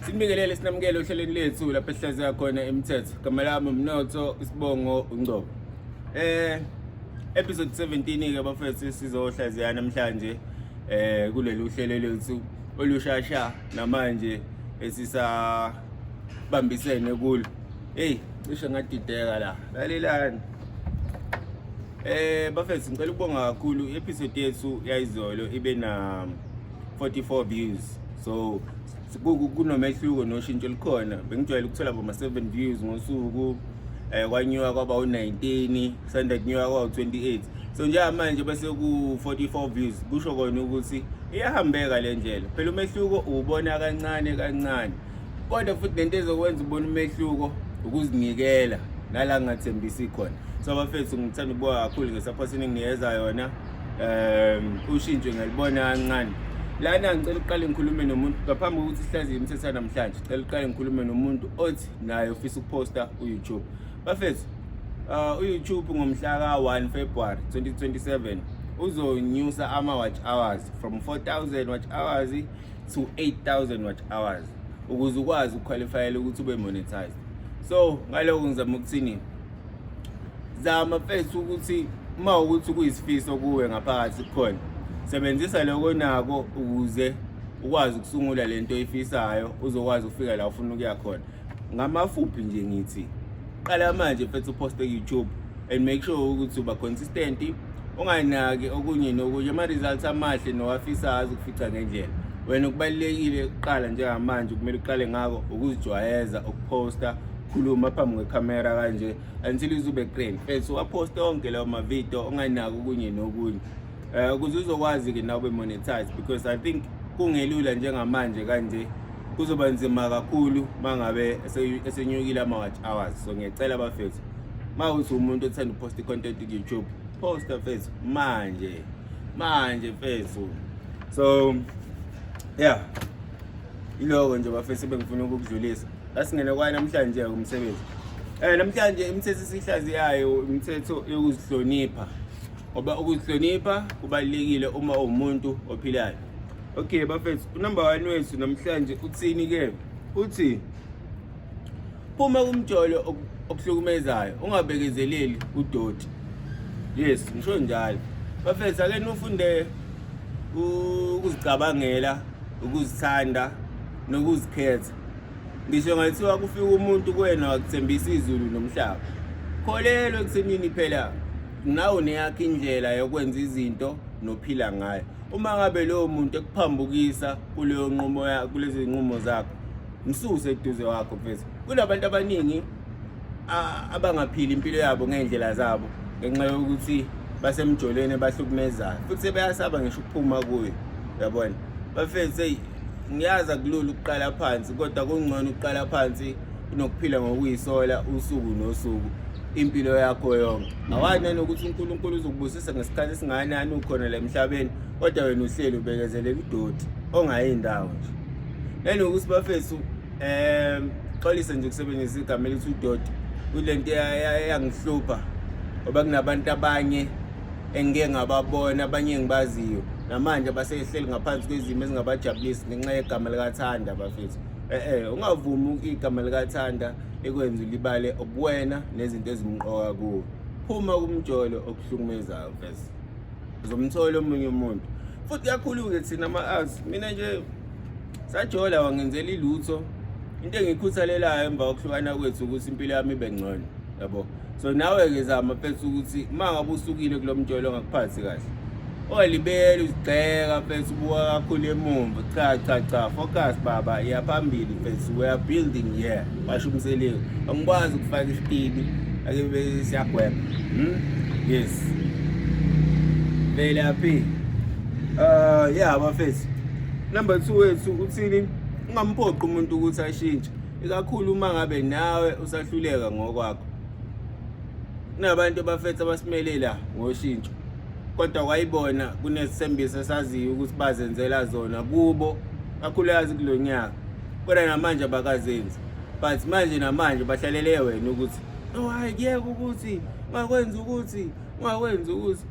Sinibingelele sinamukele ohlelweni lethu lapha esihlaziya khona imithetho. Igama lami Mnotho, isibongo uNgcobo. Episode 17 ke bafethu sizohlaziya namhlanje kuleli uhlelo lethu olushasha namanje esisabambisene kulo. Hey, cishe ngadideka la. Lalelani. Bafethu ngicela ukubonga kakhulu episode yethu yayizolo ibe na 44 views. So kunomehluko noshintsho likhona. Bengijwayele ukuthola boma 7 views ngosuku, kwanyuka kwaba u19, Sunday nyuka kwaba u28. So njengamanje bese ku 44 views. Kusho kona ukuthi iyahambeka le ndlela. Phela umehluko ubona kancane kancane. Kodwa futhi lento ezokwenza ubone umehluko ukuzinikela nala ngathembisi khona. So bafethu ngithanda ukubonga kakhulu ngesupport eninginikeza yona. Ushintsho ngalibona kancane. Lana ngicela uqale ngikhulume nomuntu ngaphambi kokuthi sihlaziye imithetho namhlanje. Ngicela uqale ngikhulume nomuntu othi naye ufisa ukuposta uYouTube. Bafethu, uYouTube ngomhla ka 1 February 2027 uzonyusa ama-watch hours from 4,000 watch hours to 8,000 watch hours ukuze ukwazi ukuqualifyela ukuthi ube monetized. So ngaloko ngizama ukuthini? Zama mfethu ukuthi ukuthi kuyisifiso kuwe ngaphakathi khona. Sebenzisa lokho nako ukuze ukwazi ukusungula lento oyifisayo uzokwazi ukufika la ufuna ukuya khona. Ngamafuphi nje ngithi qala manje mfethu uposte ku-YouTube and make sure ukuthi uba consistent, unganaki okunye nokunye. Ama results amahle nowafisayo ukufica ngendlela. Wena ukubalekile uqala njengamanje kumele uqale ngako ukuzijwayeza ukuposta, khuluma phambi kwecamera kanje until uzube trained. Mfethu waposta onke lawo ma video unganaki okunye nokunye. Ukuze uzokwazi ke nawe monetize, because I think kungelula njengamanje kanje kuzoba nzima kakhulu mangabe esenyukile ama-watch hours. So ngiyacela bafethu mawuthi umuntu othanda upost content ku-YouTube, posta fethu manje fethu. So yeah, iloko nje bafethu bengifuna ukukudlulisa. Asingene kwa namhlanje umsebenzi. Namhlanje imithetho esihlaziyayo imithetho yokuzihlonipha. Ngoba ukuzihlonipha kubalekile uma umuntu ophilayo. Okay bafethu, number 1 wethu namhlanje uthini ke? Uthi phuma kumjolo okuhlukumezayo, ungabekezeleli udoti. Yes, ngisho njalo. Bafethu ake nifunde ukuzicabangela, ukuzithanda nokuzikhetha. Ngisho ngathiwa kufika umuntu kuwena wakuthembisa izulu nomhlaba. Kholelo ekuthenini phela nawe neyakho indlela yokwenza izinto nophila ngayo. Uma ngabe lowo muntu ekuphambukisa kuleyo nqumo yakho, kulezi nqumo zakho, msuse eduze wakho mfethu. Kunabantu abaningi abangaphili impilo yabo ngendlela zabo ngenxa yokuthi basemjolweni bahlukumezayo futhi sebeyasaba ngisho ukuphuma kuyo. Uyabona bafethu, ngiyaza kulula ukuqala phansi, kodwa kungcono ukuqala phansi kunokuphila ngokuyisola usuku nosuku impilo yakho yonke. Awani nokuthi uNkulunkulu uzokubusisa ngesikhathi esinganani ukhona la emhlabeni, kodwa wena uhleli ubekezelela udoti ongayindawo nje. Nanokuthi bafethu xolisa nje ukusebenzisa igama elithi udoti kulento yangihlupha ngoba kunabantu abanye engeke ngababona, abanye engibaziyo namanje basehleli ngaphansi kwezimo ezingabajabulisi ngenxa yegama likaThanda bafethu. Ungavumi igama likaThanda ekwenza ulibale obuwena nezinto ezimqoka kuwe. Phuma kumjolo okuhlukumezayo mfethu, uzomthola omunye umuntu. Futhi kakhulu-ke thina ama-arts, mina nje sajola wangenzela ilutho. Into engikhuthalelayo emva kokuhlukana kwethu ukuthi impilo yami ibe ngcono, yabo. So nawe-ke zama mfethu ukuthi mangabe usukile kulo mjolo ongakuphathi kahle, olibele uzigxeka mfethu, ubuka kakhulu emumva. Cha, focus baba, iyaphambili mfethu, we are building here. Basho umseleko angikwazi ukufaka isipidi ake bese siyagweba. Yes, vele phi. Yeah bafethu, number 2 wethu uthini? Ungamphoqi umuntu ukuthi ashintshe, ikakhulu uma ngabe nawe usahluleka ngokwakho. Kunabantu bafethu abasimelela ngoshintsho, kodwa kwayibona kunesithembiso esaziyo ukuthi bazenzela zona kubo kakhulukazi kulonyaka, kodwa namanje abakazenzi. But manje namanje bahlalele wena ukuthi hayi kuyeke ukuthi ungakwenza ukuthi.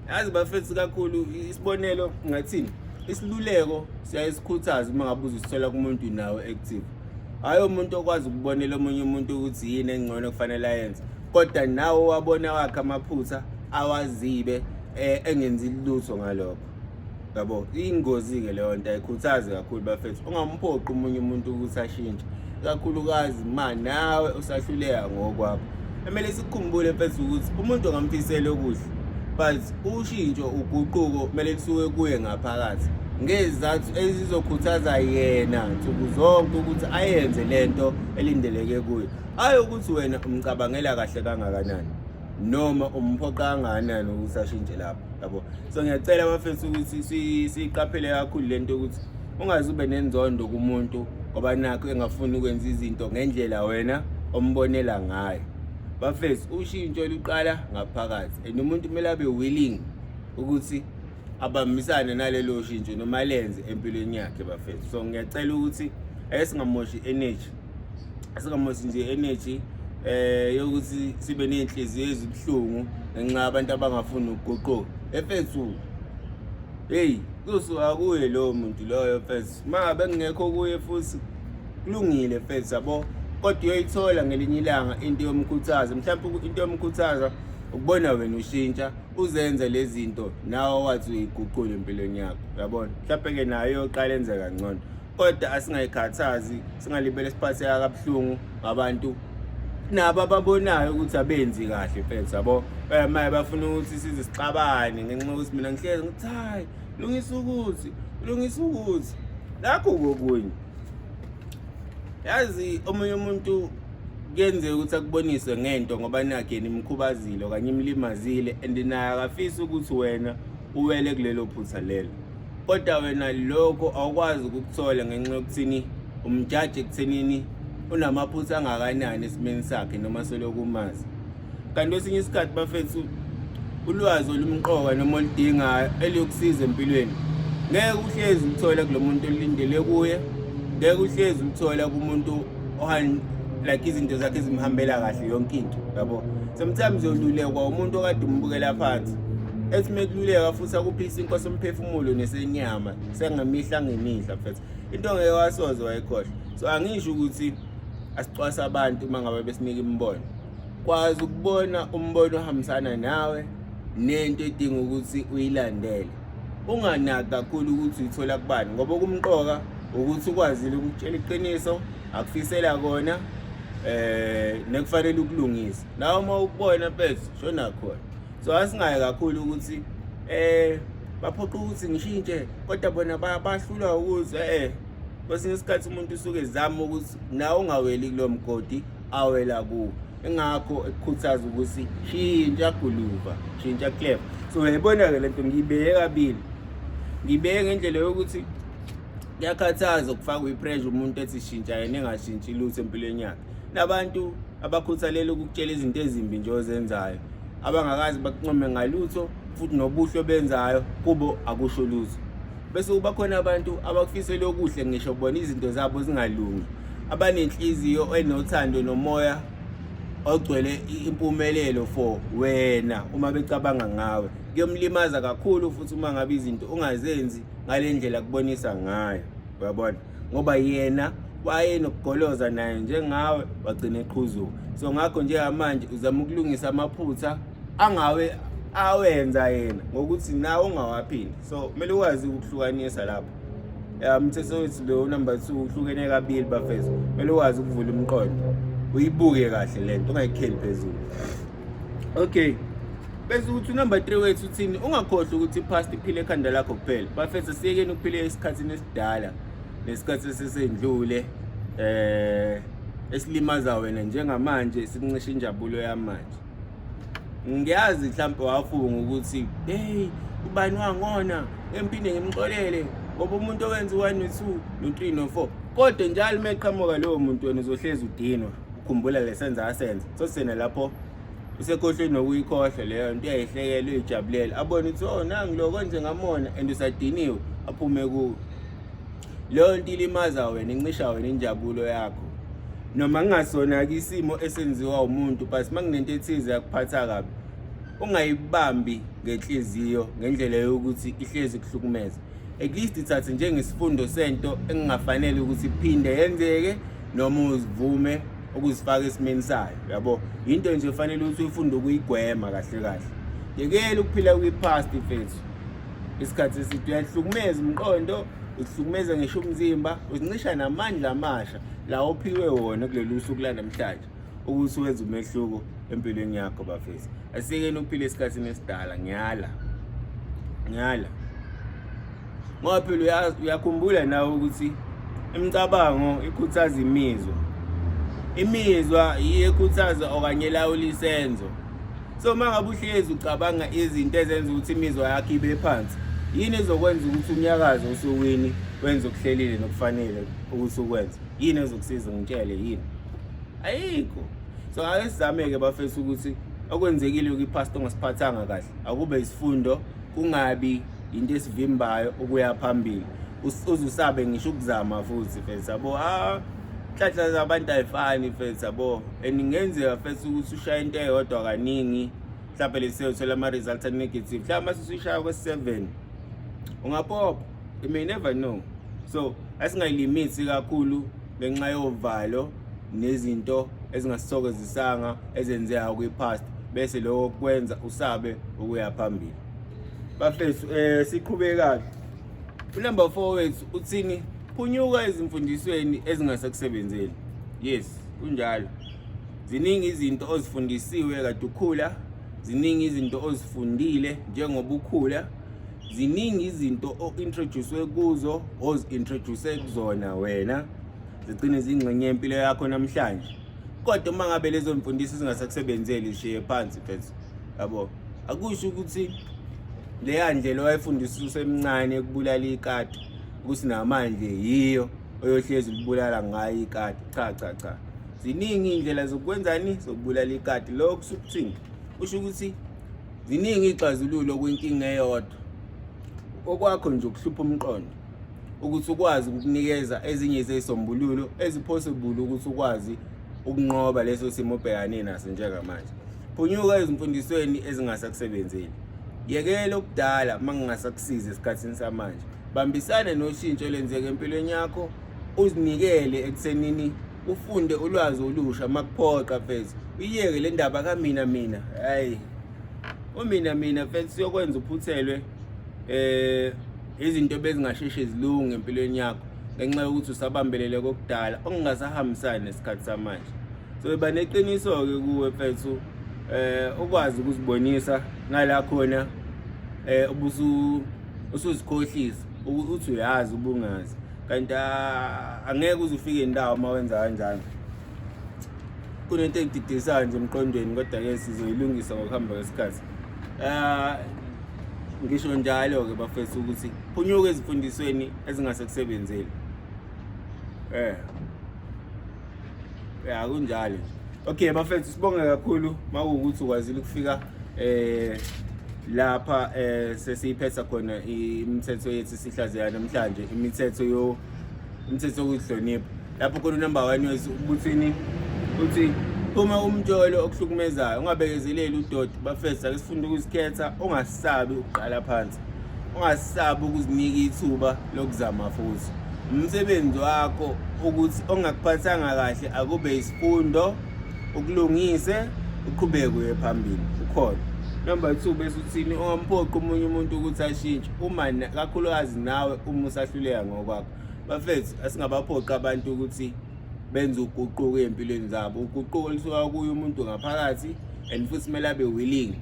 Yazi bafethu kakhulu isibonelo ngathini? isiluleko siyasikhuthaza uma ngabe uzisithola kumuntu nawe active. Hayi umuntu okwazi ukubonela omunye umuntu ukuthi yini engcono kufanele ayenze, kodwa nawe wabona wakhe amaphutha awazibe engenzi lutho ngalokho. Yabo, ingozi-ke leyo nto ayikhuthazi kakhulu bafethu. Ungamphoqi umunye umuntu ukuthi ashintshe, ikakhulukazi ma nawe usahluleka ngokwakho. Kumele sikukhumbule mfethu ukuthi umuntu ongamfisela okuhle, but ushintsho uguquko kumele lisuke kuye ngaphakathi ngezizathu ezizokhuthaza yena nsuku zonke ukuthi ayenze lento elindeleke kuye. Hayi ukuthi wena umcabangela kahle kangakanani noma umphoqa kangakanani ukuthi ashintshe lapho. Yabo, so ngiyacela bafethu ukuthi siqaphele kakhulu lento ukuthi ungaze ube nenzondo kumuntu ngoba nakho engafuni ukwenza izinto ngendlela wena ombonela ngayo. Bafethu, ushintsho luqala ngaphakathi and umuntu kumele abe willing ukuthi abambisane nalelo shintsho noma lenze empilweni yakhe bafethu. So ngiyacela ukuthi singamoshi energy, singamoshi nje energy yokuthi sibe nenhliziyo ezibuhlungu ngenxa abantu abangafuni ukuguquka. Efethu, hey, kusuka kuye lo muntu loyo fethu. Ma bengekho kuye futhi kulungile fethu yabo, kodwa uyoyithola ngelinye ilanga into yomkhuthaza. Mhlawumbe into yomkhuthaza ukubona wena ushintsha uzenza lezi zinto nawe wathi uyiguqule empilweni yakho. Yabona, mhlawumbe-ke nayo yoqala enze kangcono, kodwa asingayikhathazi, singalibele siphatheka kabuhlungu ngabantu nabo ababonayo ukuthi abenzi kahle mfethu yabo. Maye bafuna ukuthi size sixabane ngenxa yokuthi mina ngihlezi ngithi hayi lungisa ukuthi lakho kokunye. Yazi omunye umuntu kuyenzeka ukuthi akubonise ngento ngoba nakhe nimkhubazile okanye imlimazile and naye akafisa ukuthi wena uwele kulelo phutha lelo, kodwa wena lokho awukwazi ukukuthola ngenxa yokuthini umjaji ekuthenini unamaphutha angakanani esimeni sakhe noma selokumazi. Kanti esinye isikhathi bafethu ulwazi olumqoka noma oludingayo eliyokusiza empilweni ngeke uhlezi uthola kulo muntu olindele kuye, ngeke uhlezi uthola kumuntu like izinto zakhe zimhambela kahle yonke into. Yabo, sometimes uyolulekwa umuntu okade umbukela phansi ethi mekululeka futhi akuphisa inkosi omphefumulo nesenyama sengamihla ngemihla mfethu, into ngeke wasoze wayikhohle. So angisho ukuthi asicwasa abantu uma ngabe besinika imbono, kwazi ukubona umbono ohambisana nawe nento edinga ukuthi uyilandele. Unganaki kakhulu ukuthi uyithola kubani ngoba kumqoka ukuthi ukwazile ukutshela iqiniso akufisela kona nekufanele ukulungisa. Nawe uma ukubona mfethu shona khona. So asingaye kakhulu ukuthi baphoqa ukuthi ngishintshe kodwa bona bahlulwa ukuthi kwesinye isikhathi umuntu usuke ezama ukuthi nawe ungaweli kulo mgodi awela kuwo. Engakho ekukhuthaza ukuthi shintsha guluva, shintsha clever. So uyayibona-ke lento ngiyibheke kabili, ngibheke ngendlela yokuthi kuyakhathaza ukufaka ipressure umuntu ethi shintsha yena engashintshi lutho empilweni yakhe. Nabantu abakhuthalela ukutshela izinto ezimbi nje ozenzayo abangakazi bakuncome ngalutho futhi nobuhle benzayo kubo akusho lutho. Bese kuba khona abantu abakufisela okuhle ngisho bona izinto zabo zingalungi, abanenhliziyo enothando nomoya ogcwele impumelelo for wena uma becabanga ngawe. Kuyomlimaza kakhulu futhi uma ngabe izinto ungazenzi ngalendlela kubonisa ngayo. Uyabona, ngoba yena wayenokugoloza naye njengawe wagcina eqhuzuka. So ngakho nje manje uzama ukulungisa amaphutha angawe awenza yena ngokuthi nawe ungawaphindi. So kumele ukwazi ukuhlukanisa lapho. Umthetho wethu lo number 2 uhlukene kabili bafethu. Kumele ukwazi ukuvula umqondo, uyibuke kahle lento ungayikheli phezulu. Okay, bese ukuthi number 3 wethu uthini, ungakhohlwa ukuthi past iphile ekhanda lakho kuphela. Bafethu siyekeni ukuphila esikhathini esidala nesikhathi esesendlule esilimaza wena njengamanje sikuncisha injabulo yamanje. Ngiyazi mhlawumbe wafunga ukuthi hey ubani wangona empinde ngimxolele ngoba umuntu owenza 1 no 2 no 3 no 4, kodwa njalo meqhamuka lowo muntu wena uzohlezi udinwa ukhumbula lesenza asenza. So sena lapho usekhohlweni nokuyikhohlwa leyo nto uyayihlekela uyijabulela, abone ukuthi oh nangi lo konje ngamona and usadiniwe aphume ku leyo nto ilimaza wena, incisha wena injabulo yakho. Noma ngingasona ke isimo esenziwa umuntu but makunento ethize yakuphatha kabi, ungayibambi ngenhliziyo ngendlela yokuthi ihlezi kuhlukumeza. at least ithathe njengesifundo sento engingafanele ukuthi iphinde yenzeke noma uzivume ukuzifaka esimeni sayo, yabo. Into nje ufanele ukuthi uyifunde ukuyigwema kahle kahle. Yekela ukuphila kwi-past mfethu. Isikhathi eside uyahlukumeza umqondo, uhlukumeza ngisho umzimba, uzincisha namandla amasha la ophiwe wona kulolu suku lanamhlanje ukuthi wenze umehluko empilweni yakho bafethu. Asikeni ukuphila esikhathini esidala, ngiyala. Ngoba phela uyakhumbula nawe ukuthi imicabango ikhuthaza imizwa yiyo ekhuthaza okanye lawula isenzo. So mangabe uhlezi ucabanga izinto ezenza ukuthi imizwa yakho ibe phansi, yini ezokwenza ukuthi unyakazo usukwini wenze okuhlelile nokufanele ukuthi ukwenze? Yini ezokusiza ngitshele yini? Ayikho. So ake sizameke bafethu ukuthi okwenzekile kwi-past ongasiphathanga kahle akube isifundo, kungabi into esivimbayo ukuya phambili. Uzusabe ngisho ukuzama futhi mfethu, yabo. Hlatla zabantu ayifani mfethu, yabo. Engenzeka mfethu ukuthi ushaye into eyodwa kaningi, mhlawumbe lesiyothola ama-results negative. Mhlawumbe masishaya kwe-7 ungaphopha, you may never know. So asingayilimithi kakhulu ngenxa yovalo nezinto ezingasithokozisanga ezenzeka kwi-past bese lokho kwenza usabe ukuya phambili. Bafethu siqhubekayo. Number 4 wethu uthini? Phunyuka ezimfundisweni ezingasakusebenzeli. Yes, kunjalo. Ziningi izinto ozifundisiwe kade ukhula, ziningi izinto ozifundile njengoba ukhula, ziningi izinto o-introducewe kuzo, ozi-introduce kuzona wena, zigcine zingxenye yempilo yakho namhlanje. Kodwa uma ngabe lezo mfundisi zingasakusebenzeli ishiye phansi mfethu, yabo. Akusho ukuthi leya ndlela owayifundiswa usemncane ukubulala ikati ukuthi namanje yiyo oyohlezi ukubulala ngayo ikati. Cha. Ziningi indlela zokwenzani zokubulala ikati. Lokho kusukuthini? Kusho ukuthi ziningi ixazululo kwinkinga eyodwa. Okwakho nje ukuhlupha umqondo ukuthi ukwazi ukunikeza ezinye zezisombululo ezipossible ukuthi ukwazi ukunqoba leso simo obhekane naso njengamanje. Phunyuka ezimfundisweni ezingasakusebenzeli. Yekela okudala mangingasakusiza esikhathini samanje. Bambisana noshintsho lenzeke empilweni yakho, uzinikele ekuthenini ufunde ulwazi olusha makuphoqa mfethu. Uyeke le ndaba kamina. Hayi. Mina mfethu siyokwenza uphuthelwe izinto bezingasheshe zilunge empilweni yakho ngenxa yokuthi usabambelele kokudala ongasahambisani nesikhathi samanje. So iba neqiniso ke kuwe mfethu ukwazi ukuzibonisa ngala khona usuzikhohlisa uthi uyazi ubungazi kanti angeke uzufike indawo mawenza kanjani. Kunento engididisayo nje emqondweni kodwa ke sizoyilungisa ngokuhamba kwesikhathi. Ngisho njalo ke bafethu ukuthi phunyuka ezifundisweni ezingasakusebenzeli. Kunjalo. Okay bafethu sibonge kakhulu makuwukuthi ukwazile ukufika lapha sesiyiphetha khona imithetho yethu sihlaziya namhlanje, imithetho yokuhlonipha. Lapho khona number 1 wethu ubuthini uthi uma umtsholo okuhlukumezayo ungabekezeleli uDoti. Bafethu ake sifunde ukusikhetha, ungasabi ukuqala phansi, ungasabi ukuzinika ithuba lokuzama futhi. Umsebenzi wakho ukuthi ongakuphathanga kahle akube isifundo, ukulungise, uqhubeke uye phambili ukhona. Number 2 bese uthini? Ungamphoqi umunye umuntu ukuthi ashintshe uma kakhulukazi nawe uma usahluleka ngokwakho. Bafethu asingabaphoqi abantu ukuthi benze uguquko empilweni zabo. Uguquko lisuka kuye umuntu ngaphakathi and futhi kumele abe willing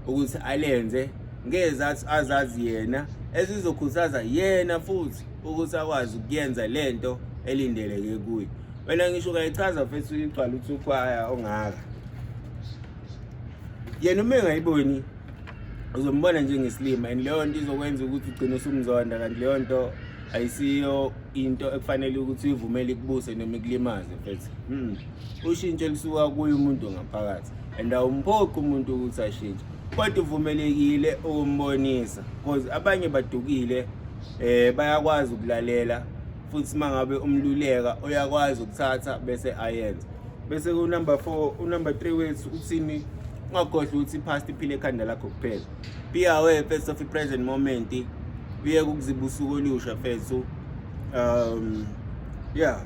ukuthi alenze ngezathu azazi yena ezizokhuthaza yena futhi ukuthi akwazi ukuyenza lento elindeleke kuye. Wena ngisho uyayichaza mfethu igcwala uthi ukhwaya ongaka. Yena uma engayiboni uzombona njengesilima and leyo nto izokwenza ukuthi ugcine usumzonda kanti leyo nto ayisiyo into ekufanele ukuthi ivumele ikubuse noma ikulimaze mfethu. Ushintsho lisuka kuye umuntu ngaphakathi and awumphoqi umuntu ukuthi ashintshe. Kodwa uvumelekile ukumbonisa because abanye badukile bayakwazi ukulalela futhi mangabe umluleka uyakwazi ukuthatha bese ayenza. Bese ku number 4 number 3 wethu uthini? Ungakhohlwa ukuthi past iphile ekhanda lakho kuphela. Be aware first of the present moment uyeke ukuziba usuku olusha fethu. Yeah,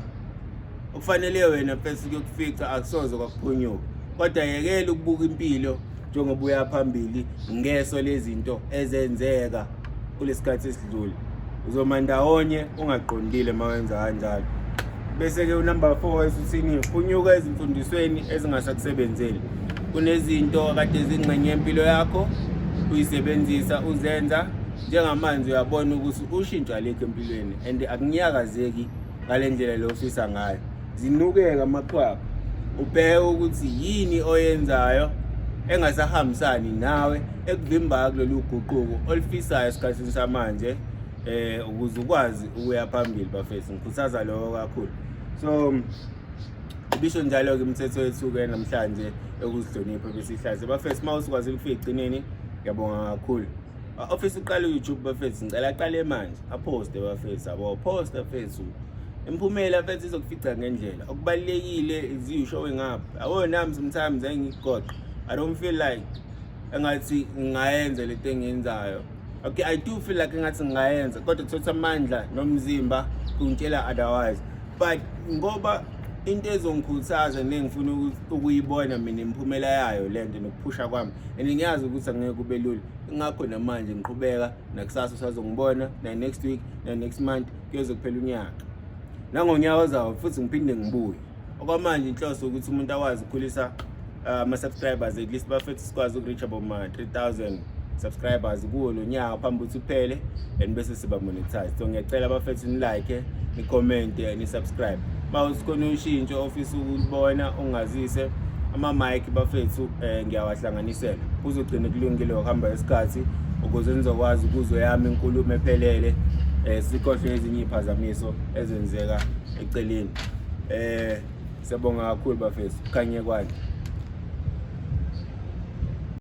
ukufanele wena fethu kuyokufica akusoze kwakuphunyuka, kodwa yekela ukubuka impilo njengoba uya phambili ngeso lezinto ezenzeka kulesikhathi esidlule. Uzoma ndawonye ungaqondile mawenza kanjalo. Bese ke unumber 4 esuthini uphunyuka ezimfundisweni ezingasakusebenzeli. Kunezinto kade zingxenye yempilo yakho uyisebenzisa uzenza njengamanje uyabona ukuthi ushintsho alikho empilweni and akunyakazeki ngalendlela lo ofisa ngayo. Zinukeka amaqhwa, ubheke ukuthi yini oyenzayo engasahambisani nawe ekuvimba kulolu guquko olifisayo esikhathini samanje, ukuze ukwazi ukuya phambili bafethu. Ngikhuthaza lokho kakhulu. So bisho njalo ke imithetho yethu ke namhlanje ukuzihlonipha besihlaze bafethu. Mawusikwazi ukufika egcineni, ngiyabonga kakhulu. Office uqala YouTube bafethu, ngicela aqale manje aposte bafethu, abo post bafethu. Imphumela mfethu izokufica ngendlela. Okubalekile izisho ngapha. Yabo nami sometimes engigoqa. I don't feel like engathi ngayenza lento engiyenzayo. Okay, I do feel like engathi ngayenza, kodwa kuthatha amandla nomzimba kungitshela otherwise. But ngoba into ezongikhuthaza nengifuna ukuyibona mina imphumela yayo lento nokuphusha kwami, and ngiyazi ukuthi angeke kube lula. Ngakho namanje ngiqhubeka, nakusasa usazongibona, na next week, na next month kuyoze kuphela unyaka. Nangonyaka ozayo futhi ngiphinde ngibuye. Okwamanje inhloso ukuthi umuntu akwazi ukukhulisa ama-subscribers, at least bafethu sikwazi ukureach aboma 3000 subscribers kuwo lo nyaka phambi ukuthi uphele, and bese siba monetize. So ngiyacela bafethu ni-like, ni-comment, ni-subscribe. Mawusikhona ushintsho ofisa ukubona ungazise ama-mic bafethu ngiyawahlanganisela kuzogcina kulungile ukuhamba isikhathi ukuze nizokwazi ukuzwe yami inkulumo ephelele, sikhohle ezinye iphazamiso ezenzeka eceleni. Siyabonga kakhulu bafethu, khanye kwani.